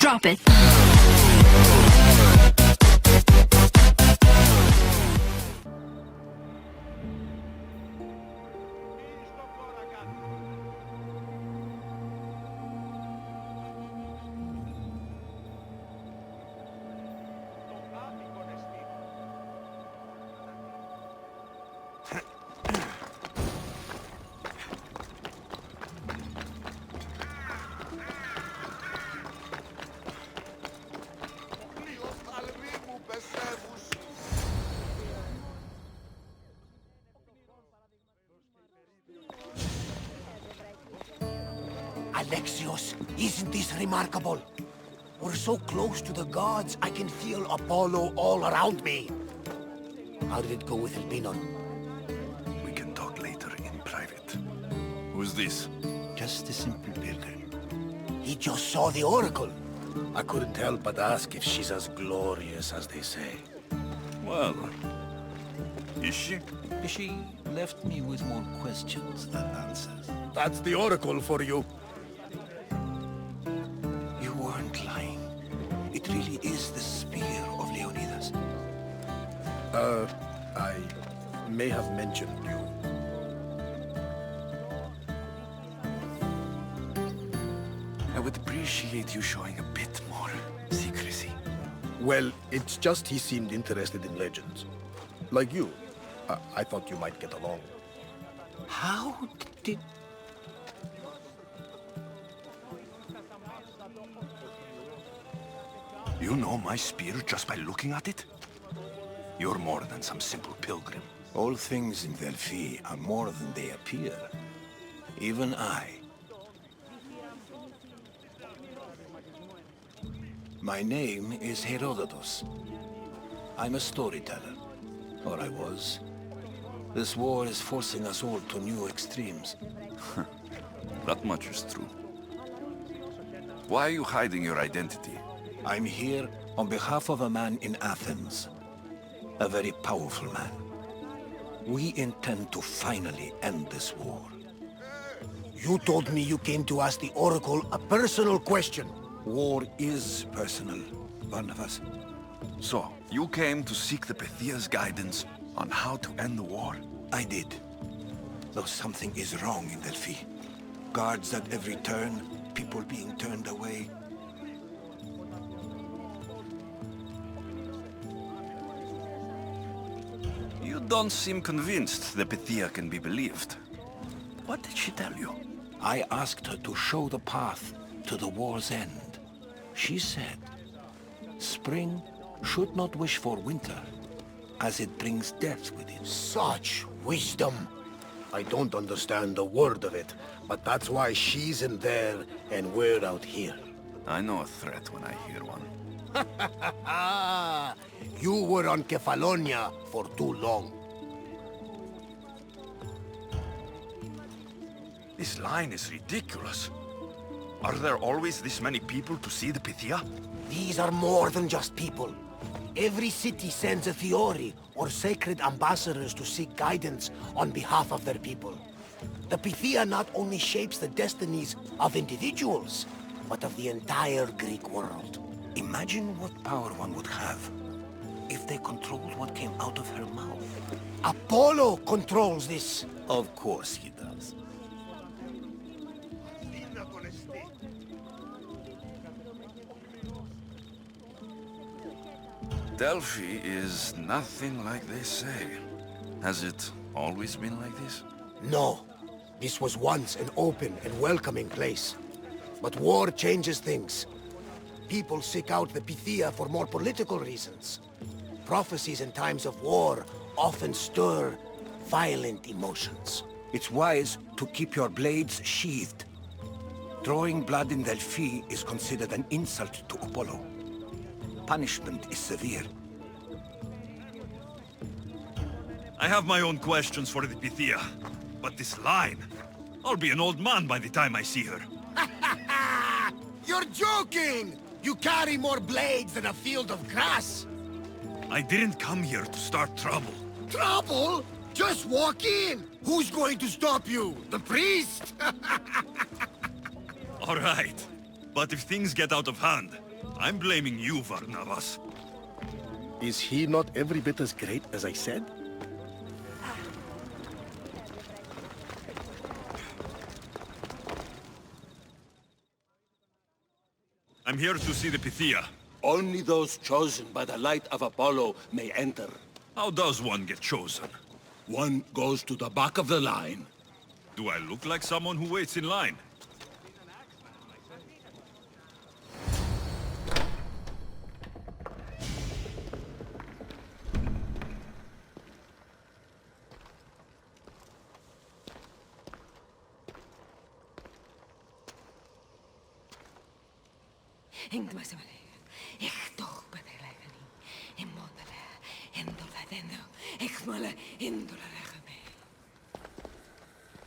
Drop it. Alexios, isn't this remarkable? We're so close to the gods, I can feel Apollo all around me. How did it go with Elpinon? We can talk later in private. Who's this? Just a simple pilgrim. He just saw the oracle. I couldn't help but ask if she's as glorious as they say. Well, is she? She left me with more questions than answers. That's the oracle for you. You weren't lying. It really is the spear of Leonidas. I may have mentioned you. I would appreciate you showing a bit more secrecy. Well, it's just he seemed interested in legends. Like you. I thought you might get along. How did... You know my spear just by looking at it? You're more than some simple pilgrim. All things in Delphi are more than they appear. Even I. My name is Herodotus. I'm a storyteller. Or I was. This war is forcing us all to new extremes. That much is true. Why are you hiding your identity? I'm here on behalf of a man in Athens. A very powerful man. We intend to finally end this war. You told me you came to ask the oracle a personal question. War is personal, Barnabas. So, you came to seek the Pythia's guidance on how to end the war? I did. Though something is wrong in Delphi. Guards at every turn, people being turned away. You don't seem convinced the Pythia can be believed. What did she tell you? I asked her to show the path to the war's end. She said, spring should not wish for winter, as it brings death with it. Such wisdom. I don't understand a word of it, but that's why she's in there and we're out here. I know a threat when I hear one. You were on Kefalonia for too long. This line is ridiculous. Are there always this many people to see the Pythia? These are more than just people. Every city sends a Theori or sacred ambassadors to seek guidance on behalf of their people. The Pythia not only shapes the destinies of individuals, but of the entire Greek world. Imagine what power one would have if they controlled what came out of her mouth. Apollo controls this. Of course he does. Delphi is nothing like they say. Has it always been like this? No. This was once an open and welcoming place. But war changes things. People seek out the Pythia for more political reasons. Prophecies in times of war often stir violent emotions. It's wise to keep your blades sheathed. Drawing blood in Delphi is considered an insult to Apollo. Punishment is severe. I have my own questions for the Pythia, but this line... I'll be an old man by the time I see her. You're joking! You carry more blades than a field of grass! I didn't come here to start trouble. Trouble? Just walk in! Who's going to stop you? The priest? All right. But if things get out of hand, I'm blaming you, Varnavas. Is he not every bit as great as I said? I'm here to see the Pythia. Only those chosen by the light of Apollo may enter. How does one get chosen? One goes to the back of the line. Do I look like someone who waits in line?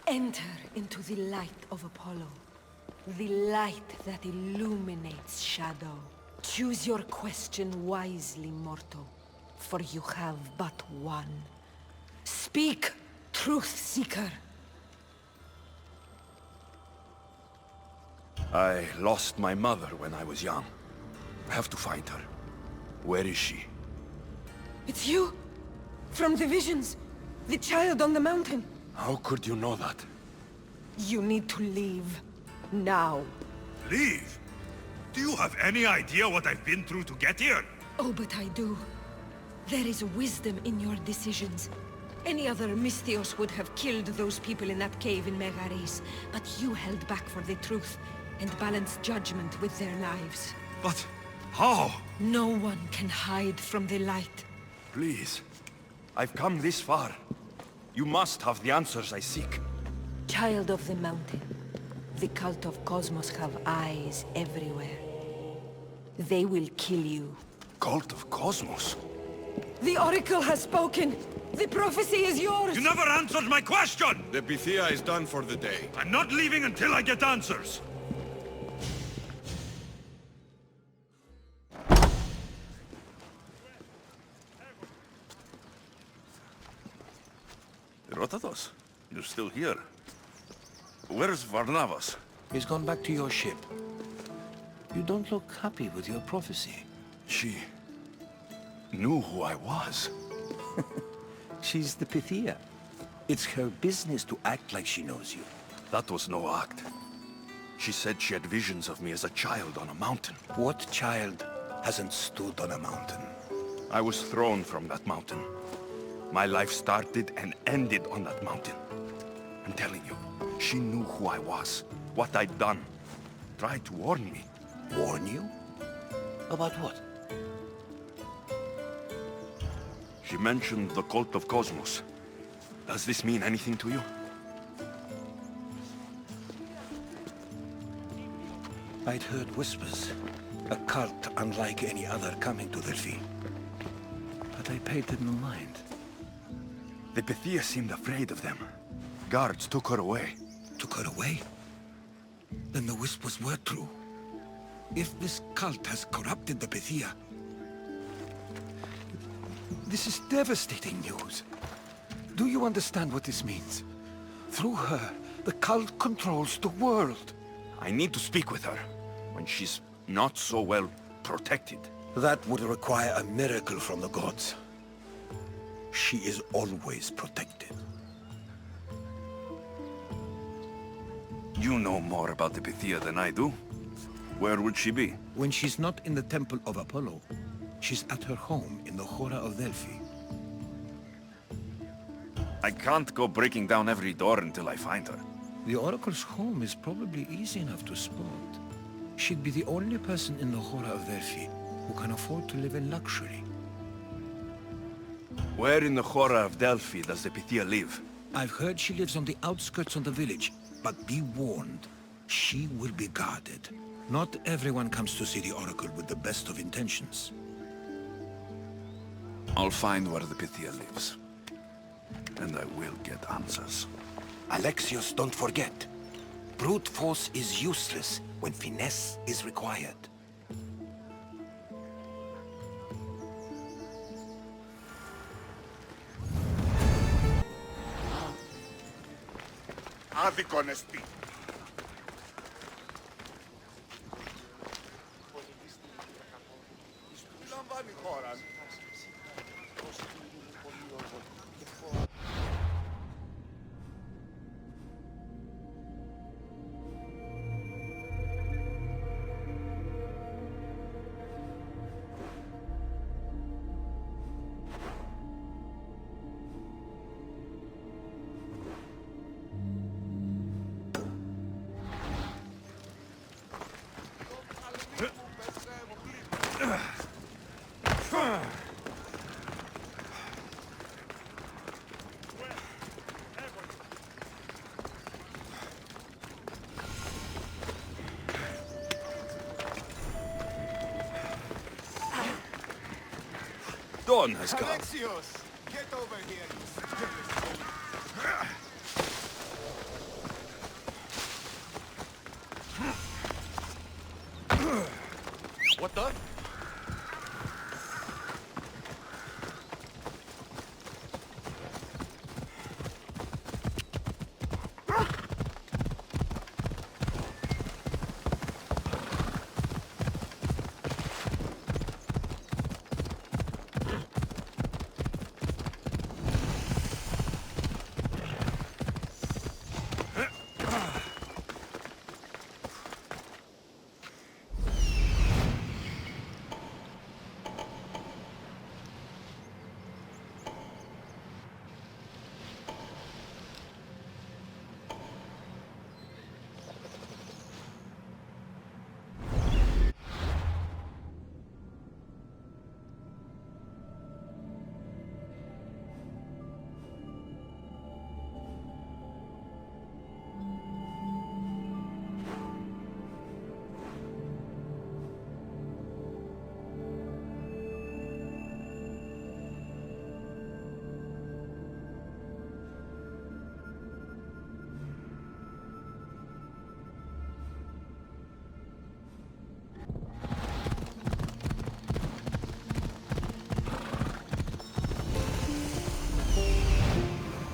Enter into the light of Apollo, the light that illuminates shadow. Choose your question wisely, mortal, for you have but one. Speak, truth seeker. I lost my mother when I was young. I have to find her. Where is she? It's you! From the visions! The child on the mountain! How could you know that? You need to leave. Now. Leave? Do you have any idea what I've been through to get here? Oh, but I do. There is wisdom in your decisions. Any other Misthios would have killed those people in that cave in Megaris, but you held back for the truth and balanced judgment with their lives. But how? No one can hide from the light. Please. I've come this far. You must have the answers I seek. Child of the mountain, the cult of Cosmos have eyes everywhere. They will kill you. Cult of Cosmos? The Oracle has spoken! The prophecy is yours! You never answered my question! The Pythia is done for the day. I'm not leaving until I get answers! Rotatos, you're still here. Where's Varnavas? He's gone back to your ship. You don't look happy with your prophecy. She knew who I was. She's the Pythia. It's her business to act like she knows you. That was no act. She said she had visions of me as a child on a mountain. What child hasn't stood on a mountain? I was thrown from that mountain. My life started and ended on that mountain. I'm telling you, she knew who I was, what I'd done. Tried to warn me. Warn you? About what? She mentioned the cult of Cosmos. Does this mean anything to you? I'd heard whispers. A cult unlike any other coming to Delphi. But I paid them no mind. The Pythia seemed afraid of them. Guards took her away. Took her away? Then the whispers were true. If this cult has corrupted the Pythia... This is devastating news. Do you understand what this means? Through her, the cult controls the world. I need to speak with her, when she's not so well protected. That would require a miracle from the gods. She is always protected. You know more about the Pythia than I do. Where would she be? When she's not in the Temple of Apollo, she's at her home in the Hora of Delphi. I can't go breaking down every door until I find her. The Oracle's home is probably easy enough to spot. She'd be the only person in the Hora of Delphi who can afford to live in luxury. Where in the Hora of Delphi does the Pythia live? I've heard she lives on the outskirts of the village, but be warned, she will be guarded. Not everyone comes to see the Oracle with the best of intentions. I'll find where the Pythia lives. And I will get answers. Alexios, don't forget. Brute force is useless when finesse is required. Άδικον εστί. Dawn has come. Alexios, get over here, you stupid. What the?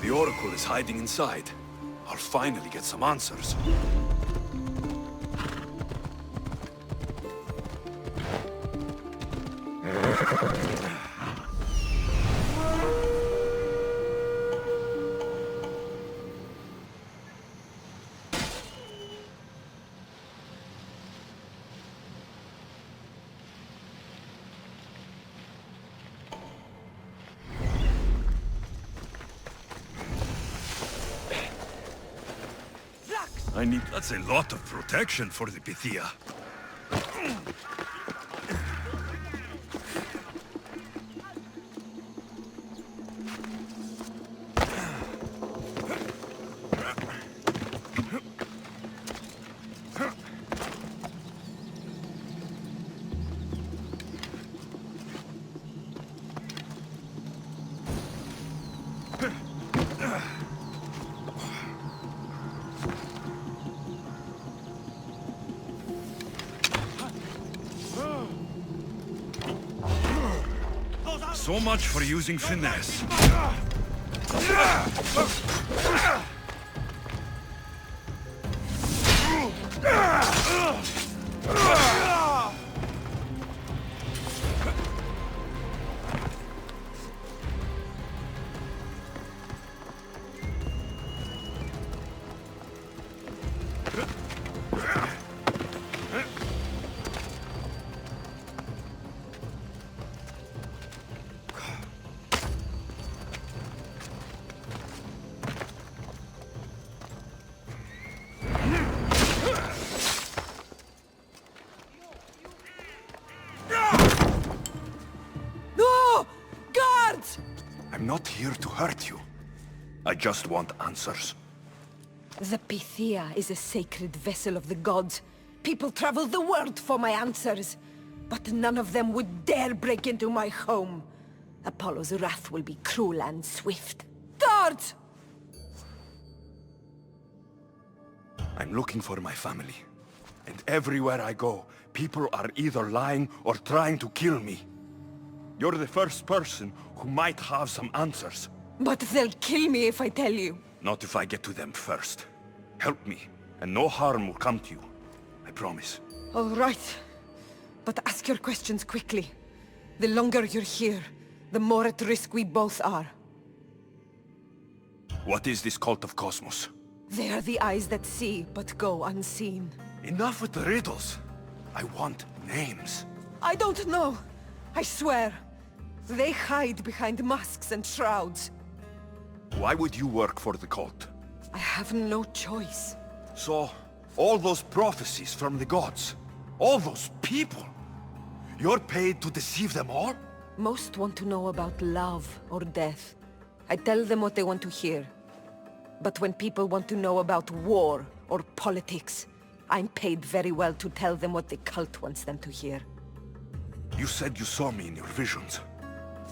The Oracle is hiding inside. I'll finally get some answers. That's a lot of protection for the Pythia. So much for using finesse. I'm not here to hurt you. I just want answers. The Pythia is a sacred vessel of the gods. People travel the world for my answers. But none of them would dare break into my home. Apollo's wrath will be cruel and swift. Guards! I'm looking for my family. And everywhere I go, people are either lying or trying to kill me. You're the first person who might have some answers. But they'll kill me if I tell you. Not if I get to them first. Help me, and no harm will come to you. I promise. All right. But ask your questions quickly. The longer you're here, the more at risk we both are. What is this cult of Cosmos? They are the eyes that see, but go unseen. Enough with the riddles. I want names. I don't know. I swear. They hide behind masks and shrouds. Why would you work for the cult? I have no choice. So, all those prophecies from the gods, all those people, you're paid to deceive them all? Most want to know about love or death. I tell them what they want to hear. But when people want to know about war or politics, I'm paid very well to tell them what the cult wants them to hear. You said you saw me in your visions.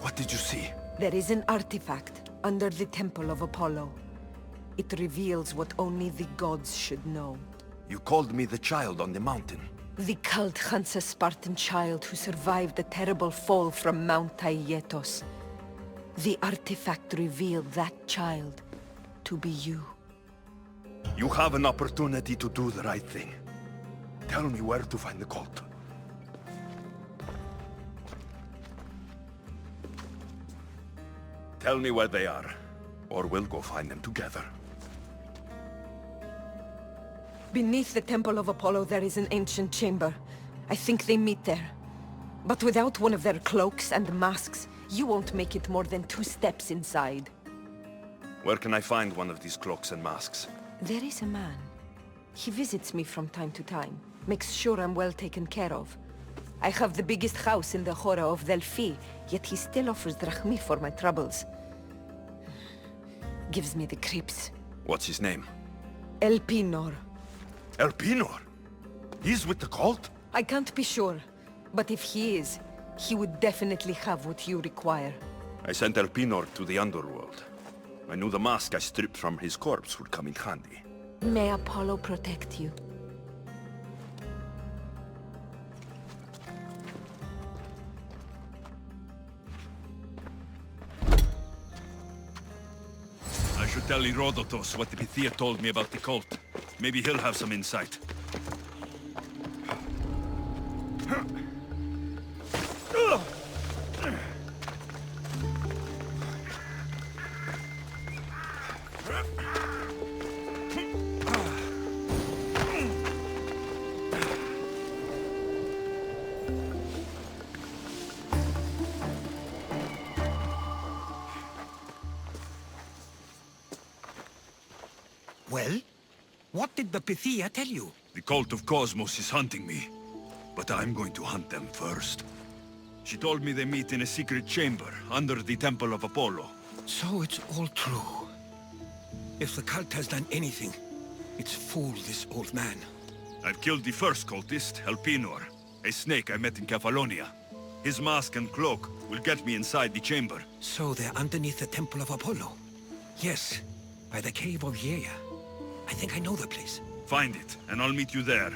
What did you see? There is an artifact under the Temple of Apollo. It reveals what only the gods should know. You called me the child on the mountain. The cult hunts a Spartan child who survived the terrible fall from Mount Aietos. The artifact revealed that child to be you. You have an opportunity to do the right thing. Tell me where to find the cult. Tell me where they are, or we'll go find them together. Beneath the Temple of Apollo there is an ancient chamber. I think they meet there. But without one of their cloaks and masks, you won't make it more than 2 steps inside. Where can I find one of these cloaks and masks? There is a man. He visits me from time to time, makes sure I'm well taken care of. I have the biggest house in the Hora of Delphi, yet he still offers drachmi for my troubles. Gives me the creeps. What's his name? Elpinor. Elpinor? He's with the cult? I can't be sure, but if he is, he would definitely have what you require. I sent Elpinor to the underworld. I knew the mask I stripped from his corpse would come in handy. May Apollo protect you. I should tell Herodotus what the Pythia told me about the cult. Maybe he'll have some insight. Well? What did the Pythia tell you? The cult of Cosmos is hunting me, but I'm going to hunt them first. She told me they meet in a secret chamber under the Temple of Apollo. So it's all true. If the cult has done anything, it's fooled this old man. I've killed the first cultist, Elpinor, a snake I met in Cephalonia. His mask and cloak will get me inside the chamber. So they're underneath the Temple of Apollo? Yes, by the Cave of Yea. I think I know the place. Find it, and I'll meet you there.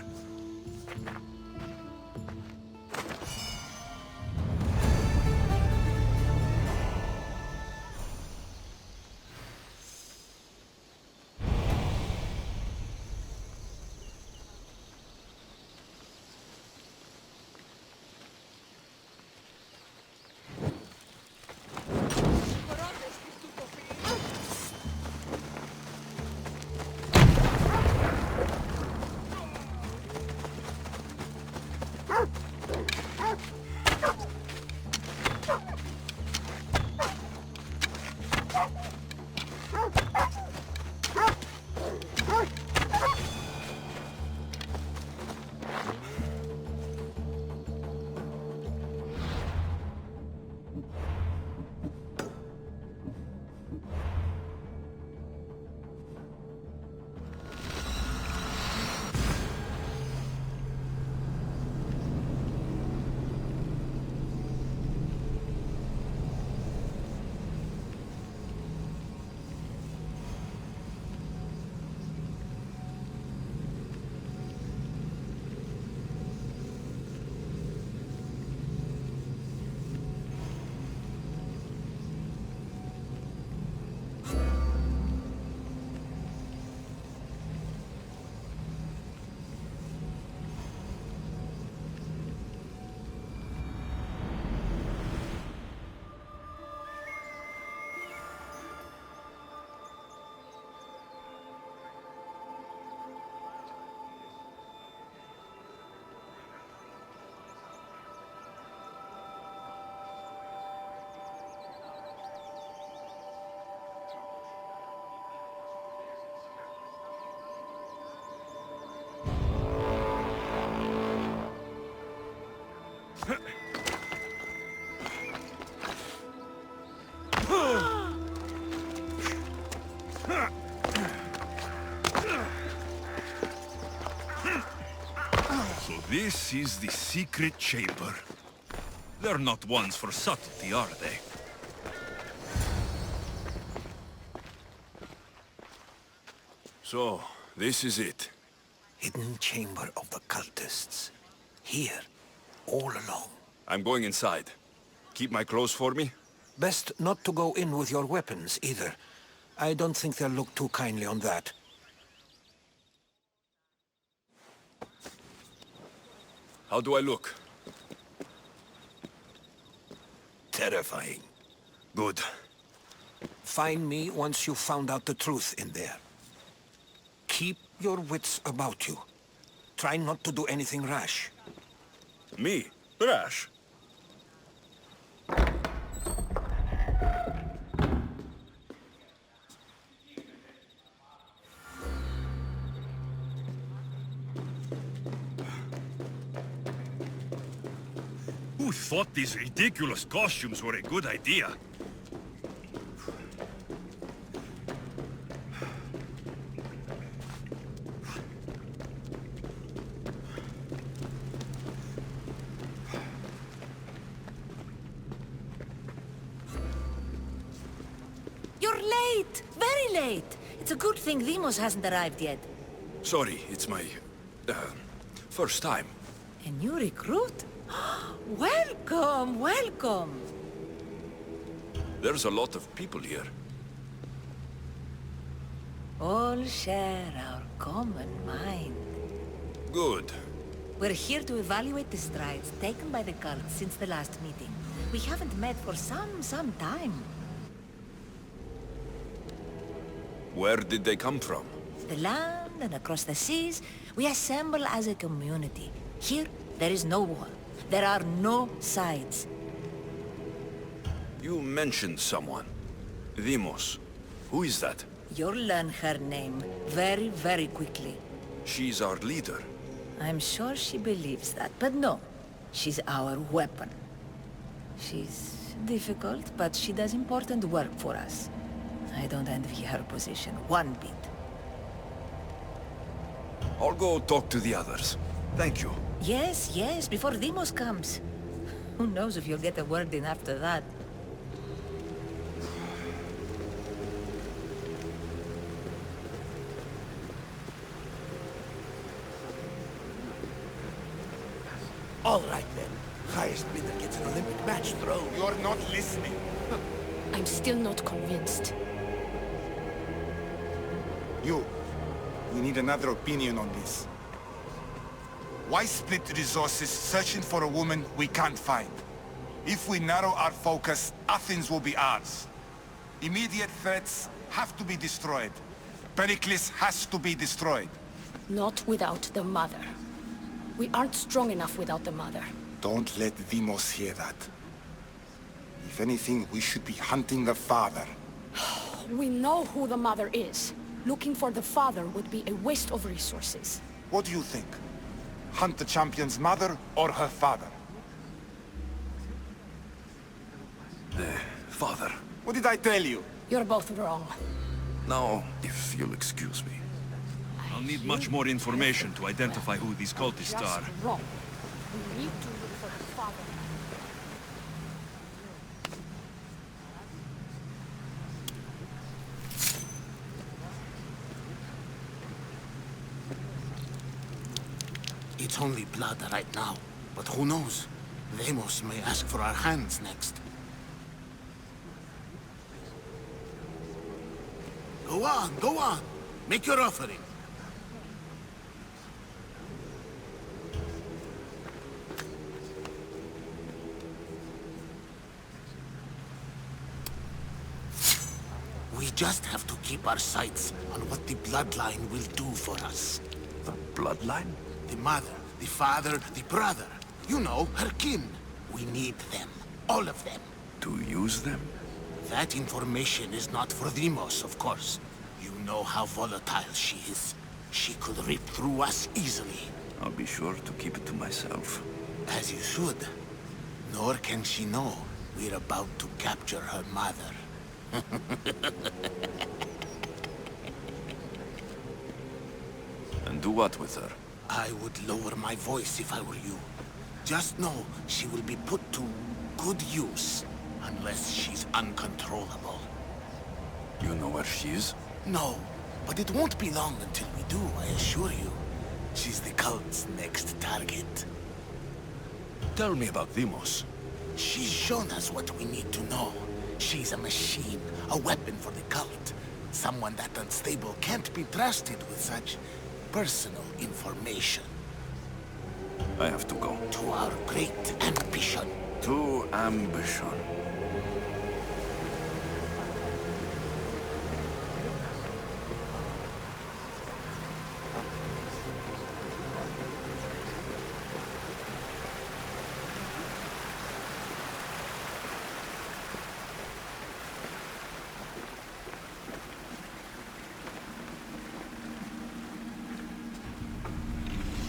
So this is the secret chamber. They're not ones for subtlety, are they? So, this is it. Hidden chamber of the cultists. Here, all alone. I'm going inside. Keep my clothes for me? Best not to go in with your weapons, either. I don't think they'll look too kindly on that. How do I look? Terrifying. Good. Find me once you've found out the truth in there. Keep your wits about you. Try not to do anything rash. Me? Rash? Who thought these ridiculous costumes were a good idea? You're late! Very late! It's a good thing Demos hasn't arrived yet. Sorry, it's my... first time. A new recruit? Welcome, welcome! There's a lot of people here. All share our common mind. Good. We're here to evaluate the strides taken by the cult since the last meeting. We haven't met for some time. Where did they come from? The land and across the seas, we assemble as a community. Here, there is no war. There are no sides. You mentioned someone. Demos. Who is that? You'll learn her name very, very quickly. She's our leader. I'm sure she believes that, but no. She's our weapon. She's difficult, but she does important work for us. I don't envy her position one bit. I'll go talk to the others. Thank you. Yes, yes, before Demos comes. Who knows if you'll get a word in after that. All right, then. Highest bidder gets an Olympic match thrown. You're not listening. I'm still not convinced. We need another opinion on this. Why split resources searching for a woman we can't find? If we narrow our focus, Athens will be ours. Immediate threats have to be destroyed. Pericles has to be destroyed. Not without the mother. We aren't strong enough without the mother. Don't let Demos hear that. If anything, we should be hunting the father. We know who the mother is. Looking for the father would be a waste of resources. What do you think? Hunt the champion's mother or her father? The father. What did I tell you? You're both wrong. Now, if you'll excuse me. I'll need much more information to identify who these cultists are. Just wrong. We need to look for the father. It's only blood right now, but who knows? Demos may ask for our hands next. Go on. Make your offering. We just have to keep our sights on what the bloodline will do for us. The bloodline? The mother, the father, the brother. You know, her kin. We need them. All of them. To use them? That information is not for Demos, of course. You know how volatile she is. She could rip through us easily. I'll be sure to keep it to myself. As you should. Nor can she know we're about to capture her mother. And do what with her? I would lower my voice if I were you. Just know she will be put to good use, unless she's uncontrollable. You know where she is? No, but it won't be long until we do, I assure you. She's the cult's next target. Tell me about Deimos. She's shown us what we need to know. She's a machine, a weapon for the cult. Someone that unstable can't be trusted with such personal information. I have to go. To our great ambition. To ambition.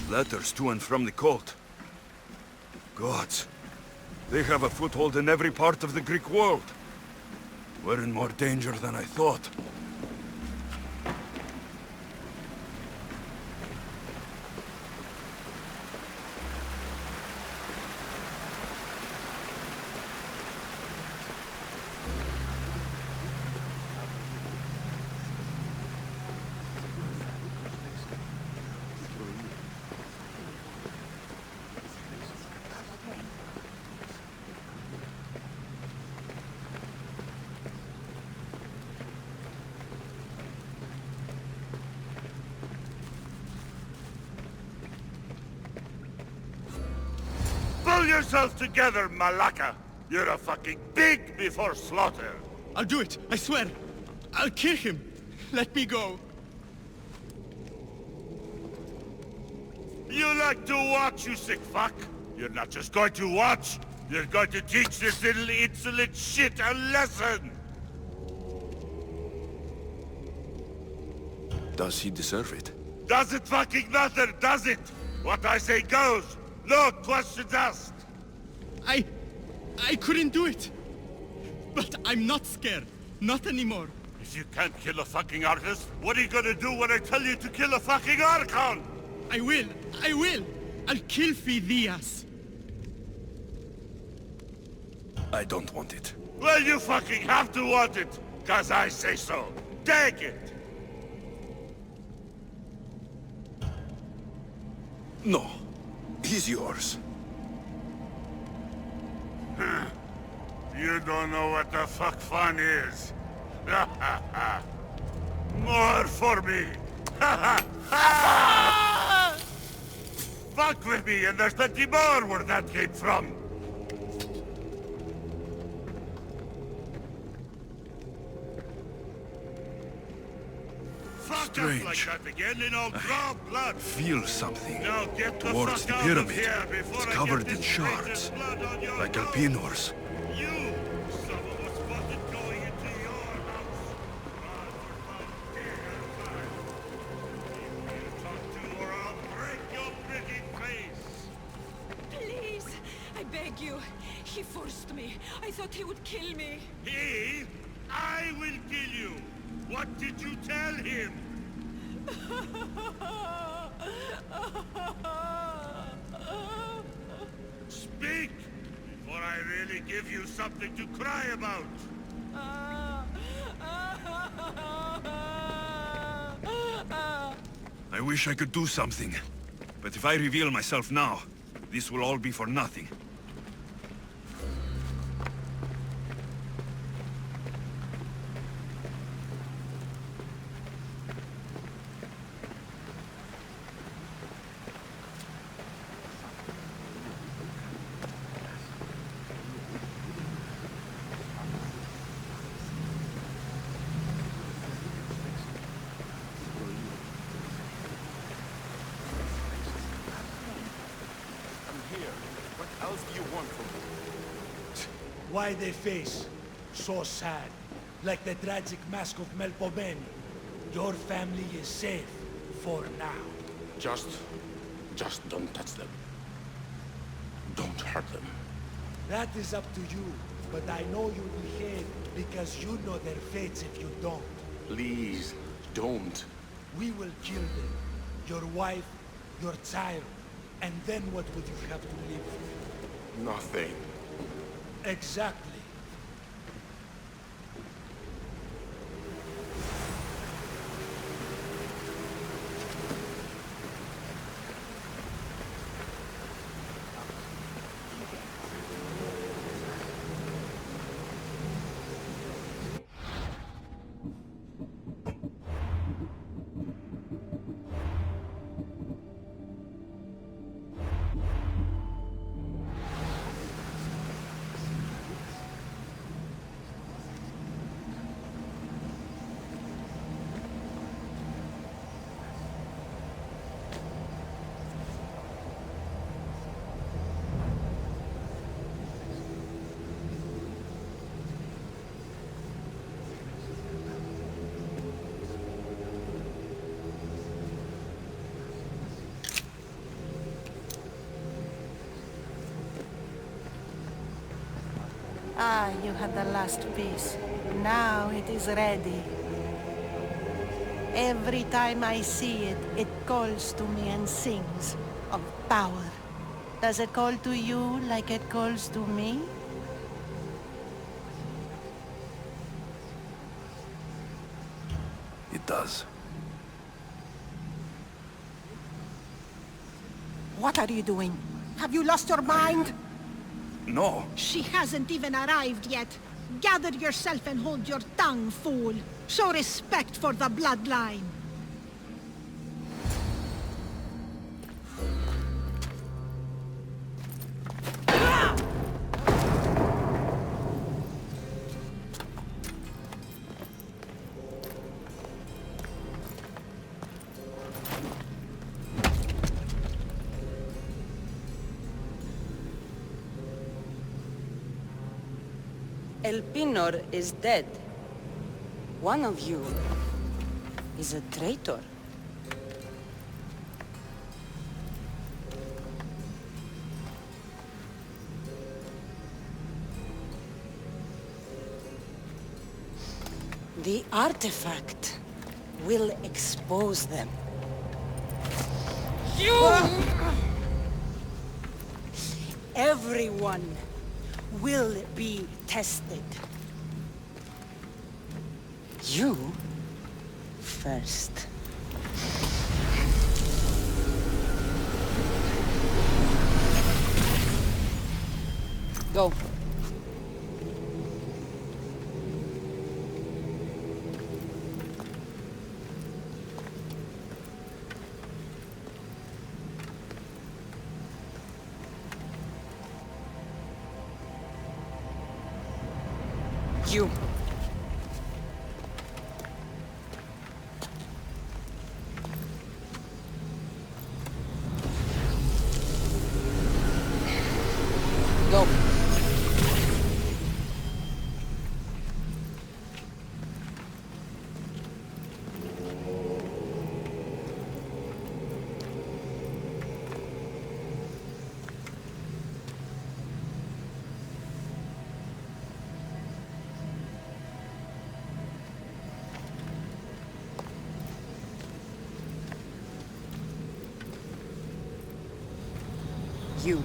Letters to and from the cult. Gods, they have a foothold in every part of the Greek world. We're in more danger than I thought. Pull yourself together, Malaka! You're a fucking pig before slaughter! I'll do it, I swear! I'll kill him! Let me go! You like to watch, you sick fuck! You're not just going to watch! You're going to teach this little insolent shit a lesson! Does he deserve it? Does it fucking matter, does it? What I say goes! No questions asked! I couldn't do it! But I'm not scared. Not anymore. If you can't kill a fucking artist, what are you gonna do when I tell you to kill a fucking Archon? I will! I will! I'll kill Phidias! I don't want it. Well, you fucking have to want it, 'cause I say so. Take it! No. He's yours. You don't know what the fuck fun is. More for me. Fuck with me, and there's plenty more where that came from. Fuck us like Strange. that again, and I'll draw blood. Feel something Now get the towards fuck the out pyramid. of here before It's I covered get in this shards, traitor's blood on your like nose. Alpinors. You, some of us wanted going into your house. God, for fun, Keep you talk to, or I'll break your pretty face. Please, I beg you. He forced me. I thought he would kill me. He? I will kill you. What did you tell him? Speak, before I really give you something to cry about. I wish I could do something. But if I reveal myself now, this will all be for nothing. Why they face? So sad. Like the tragic mask of Melpomene. Your family is safe. For now. Just don't touch them. Don't hurt them. That is up to you, but I know you'll behave because you know their fates if you don't. Please, don't. We will kill them. Your wife, your child. And then what would you have to live with? Nothing. Exactly. Ah, you had the last piece. Now it is ready. Every time I see it, it calls to me and sings of power. Does it call to you like it calls to me? It does. What are you doing? Have you lost your mind? No. She hasn't even arrived yet. Gather yourself and hold your tongue, fool. Show respect for the bloodline. El Pinor is dead. One of you is a traitor. The artifact will expose them. You! Everyone will be tested. You first. Go. You. Go. You.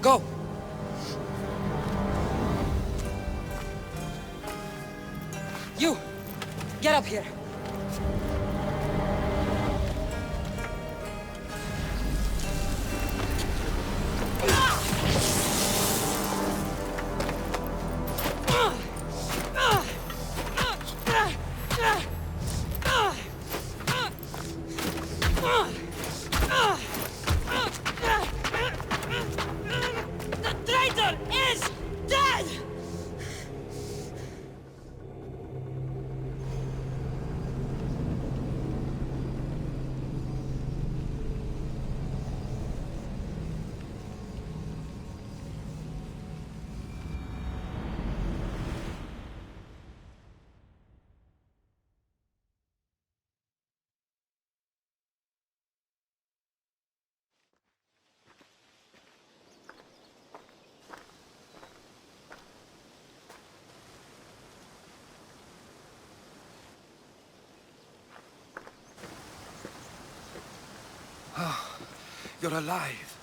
Go! You! Get up here! You're alive.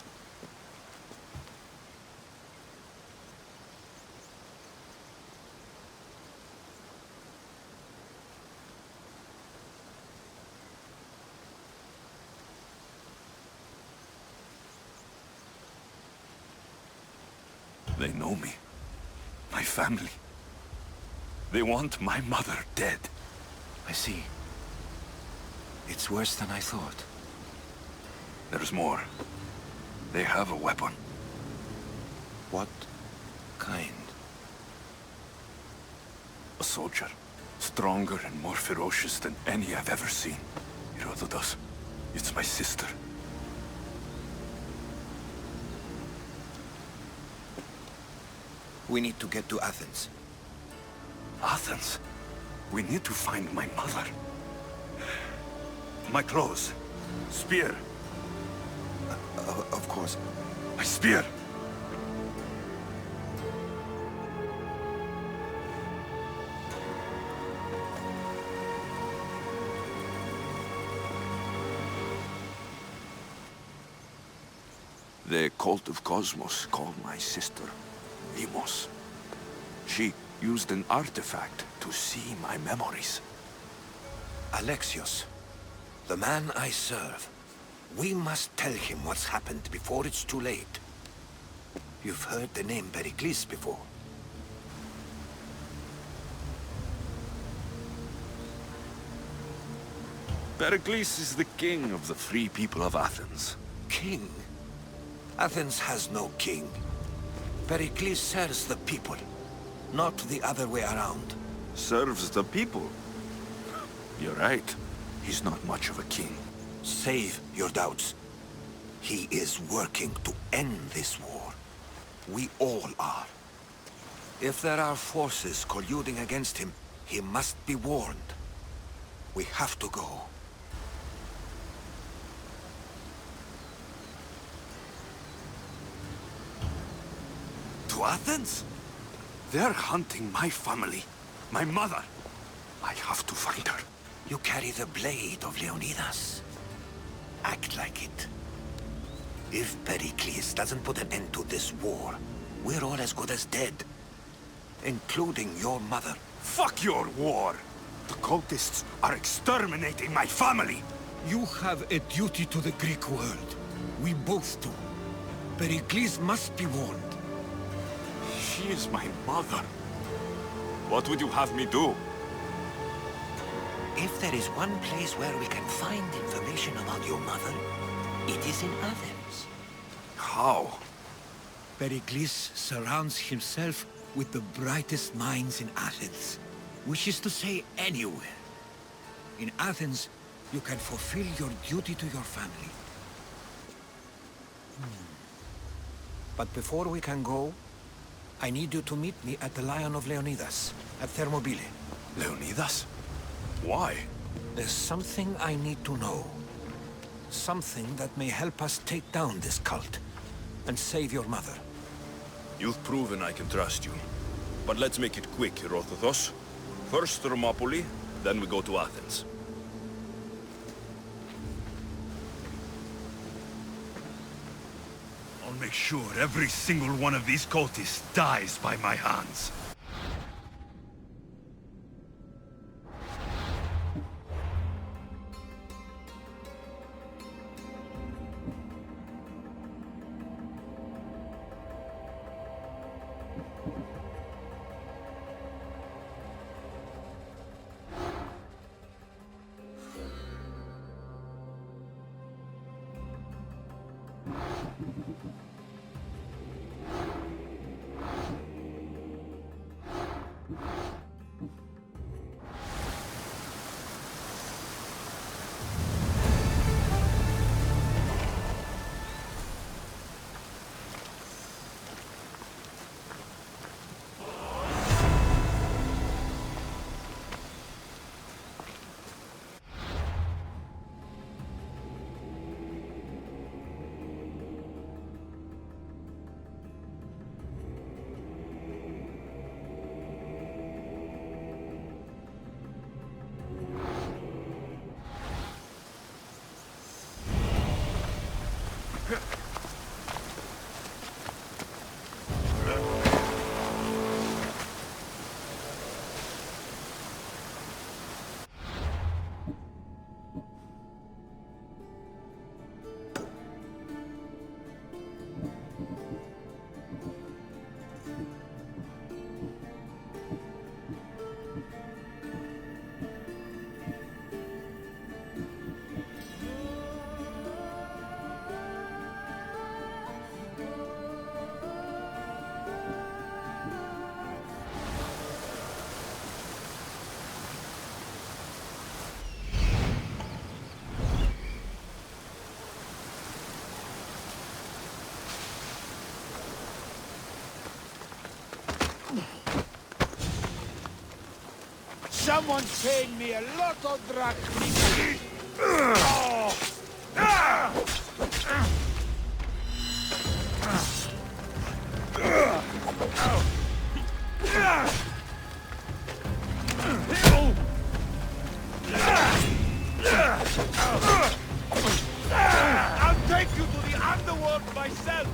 They know me. My family. They want my mother dead. I see. It's worse than I thought. There's more. They have a weapon. What kind? A soldier. Stronger and more ferocious than any I've ever seen. Herodotus. It's my sister. We need to get to Athens. Athens? We need to find my mother. My clothes. Spear. Of course. My spear. The cult of Cosmos called my sister Demos. She used an artifact to see my memories. Alexios, the man I serve. We must tell him what's happened before it's too late. You've heard the name Pericles before. Pericles is the king of the free people of Athens. King? Athens has no king. Pericles serves the people, not the other way around. Serves the people? You're right. He's not much of a king. Save your doubts. He is working to end this war. We all are. If there are forces colluding against him, he must be warned. We have to go. To Athens? They're hunting my family. My mother. I have to find her. You carry the blade of Leonidas. Act like it. If Pericles doesn't put an end to this war, we're all as good as dead. Including your mother. Fuck your war! The cultists are exterminating my family! You have a duty to the Greek world. We both do. Pericles must be warned. She is my mother. What would you have me do? If there is one place where we can find information about your mother, it is in Athens. How? Pericles surrounds himself with the brightest minds in Athens. Which is to say, anywhere. In Athens, you can fulfill your duty to your family. But before we can go, I need you to meet me at the Lion of Leonidas, at Thermopylae. Leonidas? Why? There's something I need to know. Something that may help us take down this cult and save your mother. You've proven I can trust you. But let's make it quick, Herodotus. First Thermopylae, then we go to Athens. I'll make sure every single one of these cultists dies by my hands. Someone's paying me a lot of drachmi. Oh. I'll take you to the underworld myself!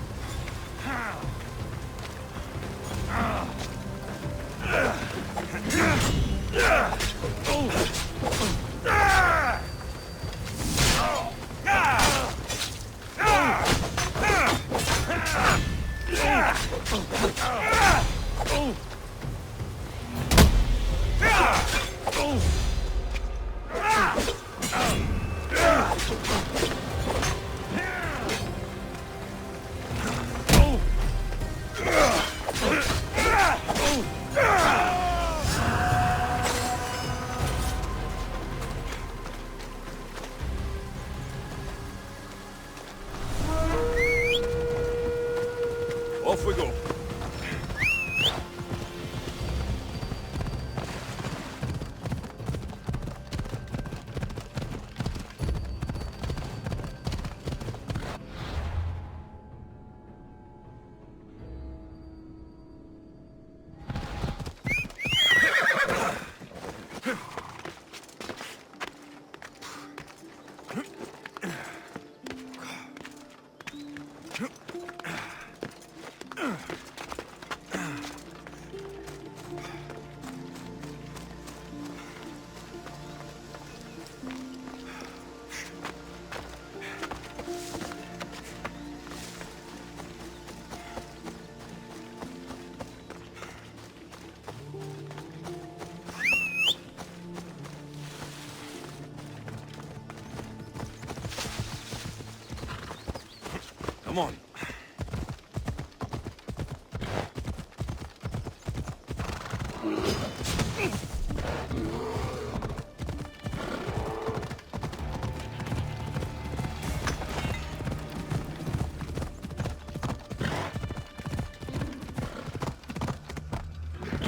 Off we go. Come on.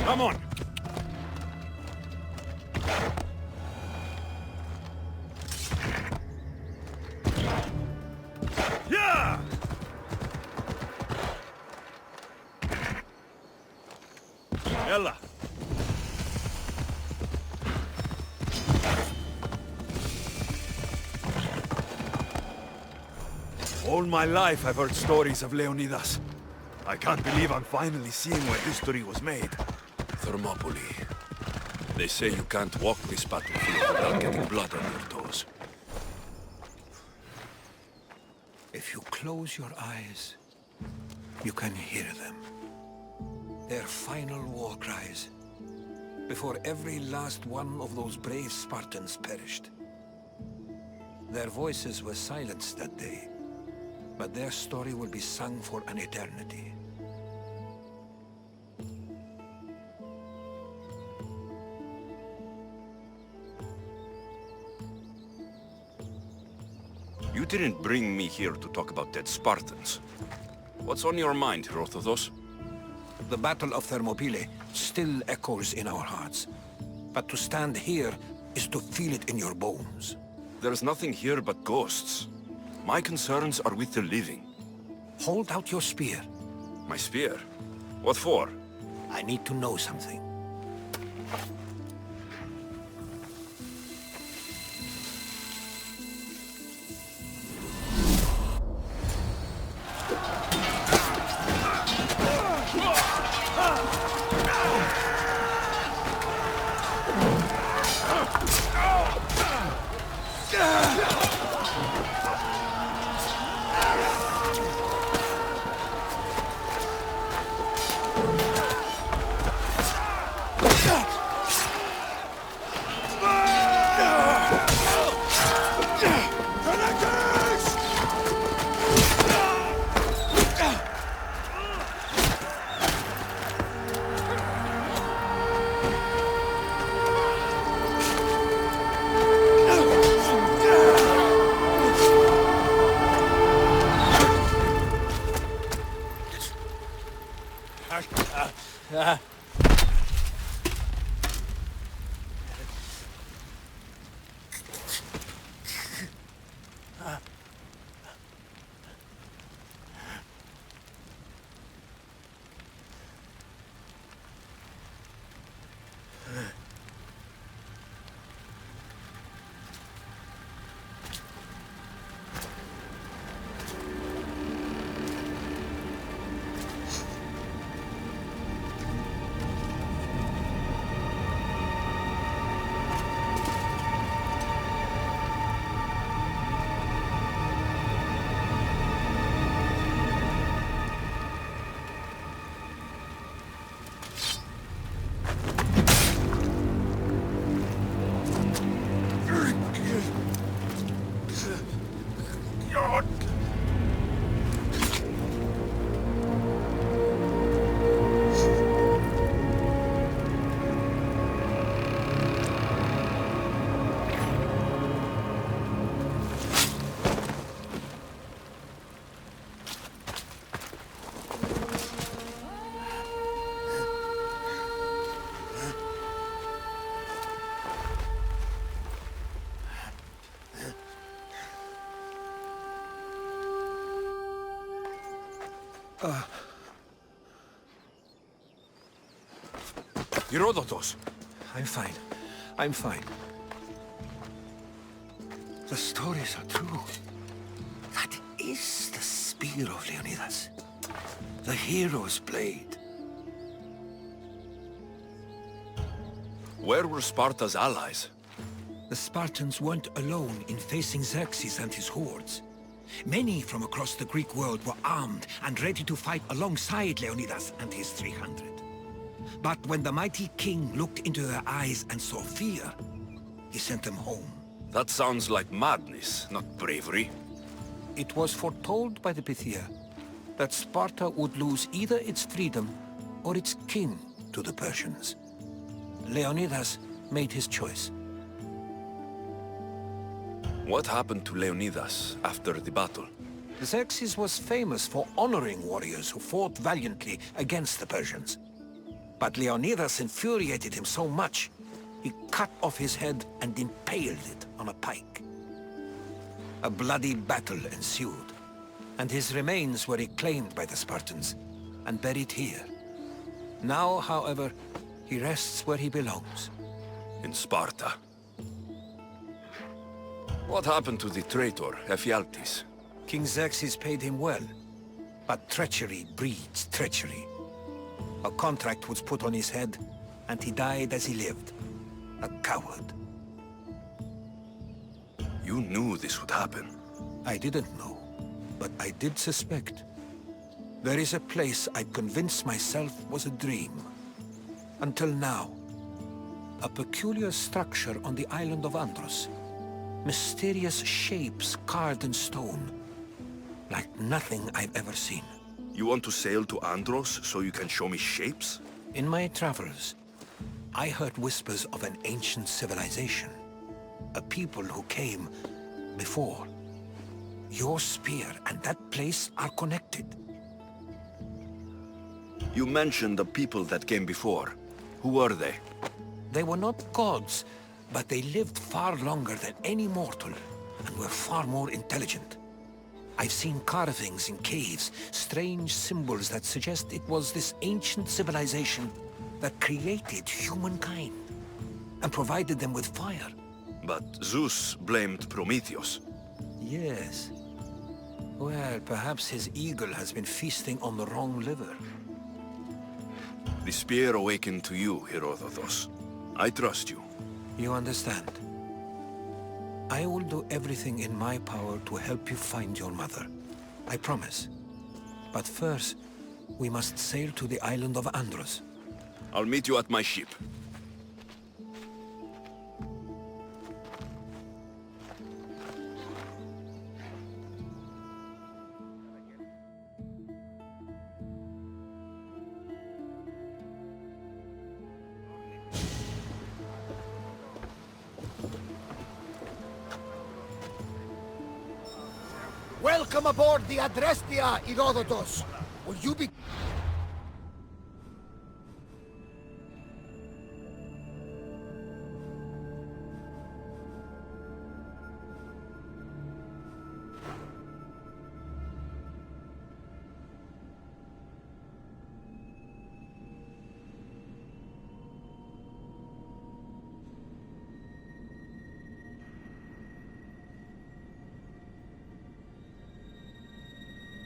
Come on. Yeah! Ella. All my life I've heard stories of Leonidas. I can't believe I'm finally seeing where history was made. Thermopylae. They say you can't walk this battlefield without getting blood on your toes. If you close your eyes, you can hear them. Their final war cries, before every last one of those brave Spartans perished. Their voices were silenced that day, but their story will be sung for an eternity. You didn't bring me here to talk about dead Spartans. What's on your mind, Herodotus? The Battle of Thermopylae still echoes in our hearts. But to stand here is to feel it in your bones. There's nothing here but ghosts. My concerns are with the living. Hold out your spear. My spear? What for? I need to know something. Herodotus! I'm fine. I'm fine. The stories are true. That is the spear of Leonidas. The hero's blade. Where were Sparta's allies? The Spartans weren't alone in facing Xerxes and his hordes. Many from across the Greek world were armed and ready to fight alongside Leonidas and his 300. But when the mighty king looked into their eyes and saw fear, he sent them home. That sounds like madness, not bravery. It was foretold by the Pythia that Sparta would lose either its freedom or its king to the Persians. Leonidas made his choice. What happened to Leonidas after the battle? Xerxes was famous for honoring warriors who fought valiantly against the Persians. But Leonidas infuriated him so much, he cut off his head and impaled it on a pike. A bloody battle ensued, and his remains were reclaimed by the Spartans and buried here. Now, however, he rests where he belongs. In Sparta. What happened to the traitor, Ephialtes? King Xerxes paid him well, but treachery breeds treachery. A contract was put on his head, and he died as he lived. A coward. You knew this would happen. I didn't know, but I did suspect. There is a place I convinced myself was a dream. Until now. A peculiar structure on the island of Andros. Mysterious shapes carved in stone. Like nothing I've ever seen. You want to sail to Andros so you can show me shapes? In my travels, I heard whispers of an ancient civilization. A people who came before. Your spear and that place are connected. You mentioned the people that came before. Who were they? They were not gods, but they lived far longer than any mortal, and were far more intelligent. I've seen carvings in caves, strange symbols that suggest it was this ancient civilization that created humankind, and provided them with fire. But Zeus blamed Prometheus. Yes. Well, perhaps his eagle has been feasting on the wrong liver. The spear awakened to you, Herodotus. I trust you. You understand. I will do everything in my power to help you find your mother. I promise. But first, we must sail to the island of Andros. I'll meet you at my ship. Welcome aboard the Adrestia, Herodotus. Will you be...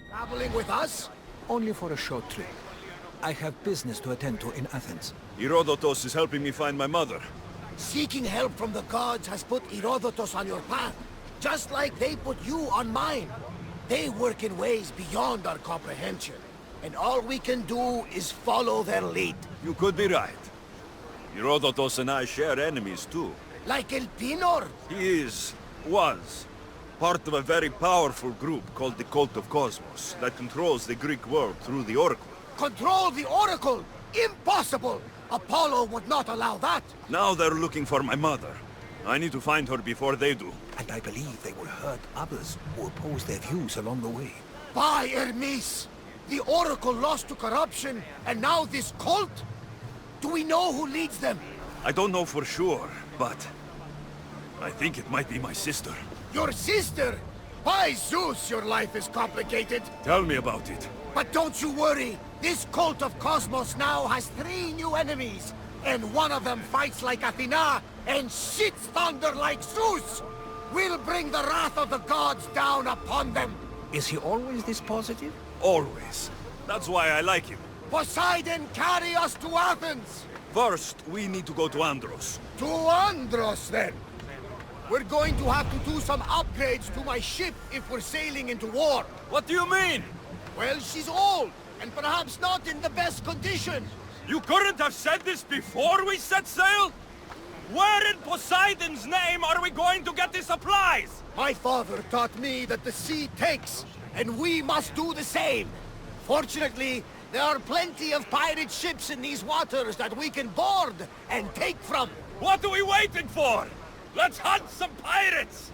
traveling with us? Only for a short trip. I have business to attend to in Athens. Herodotus is helping me find my mother. Seeking help from the gods has put Herodotus on your path, just like they put you on mine. They work in ways beyond our comprehension, and all we can do is follow their lead. You could be right. Herodotus and I share enemies too. Like El Pinor? He was, part of a very powerful group called the Cult of Cosmos that controls the Greek world through the Oracle. Control the Oracle? Impossible! Apollo would not allow that! Now they're looking for my mother. I need to find her before they do. And I believe they will hurt others who oppose their views along the way. By Hermes! The Oracle lost to corruption, and now this cult? Do we know who leads them? I don't know for sure, but I think it might be my sister. Your sister? By Zeus, your life is complicated. Tell me about it. But don't you worry. This cult of Cosmos now has 3 new enemies. And one of them fights like Athena and shits thunder like Zeus. We'll bring the wrath of the gods down upon them. Is he always this positive? Always. That's why I like him. Poseidon, carry us to Athens! First, we need to go to Andros. To Andros, then! We're going to have to do some upgrades to my ship if we're sailing into war. What do you mean? Well, she's old, and perhaps not in the best condition. You couldn't have said this before we set sail? Where in Poseidon's name are we going to get the supplies? My father taught me that the sea takes, and we must do the same. Fortunately, there are plenty of pirate ships in these waters that we can board and take from. What are we waiting for? Let's hunt some pirates!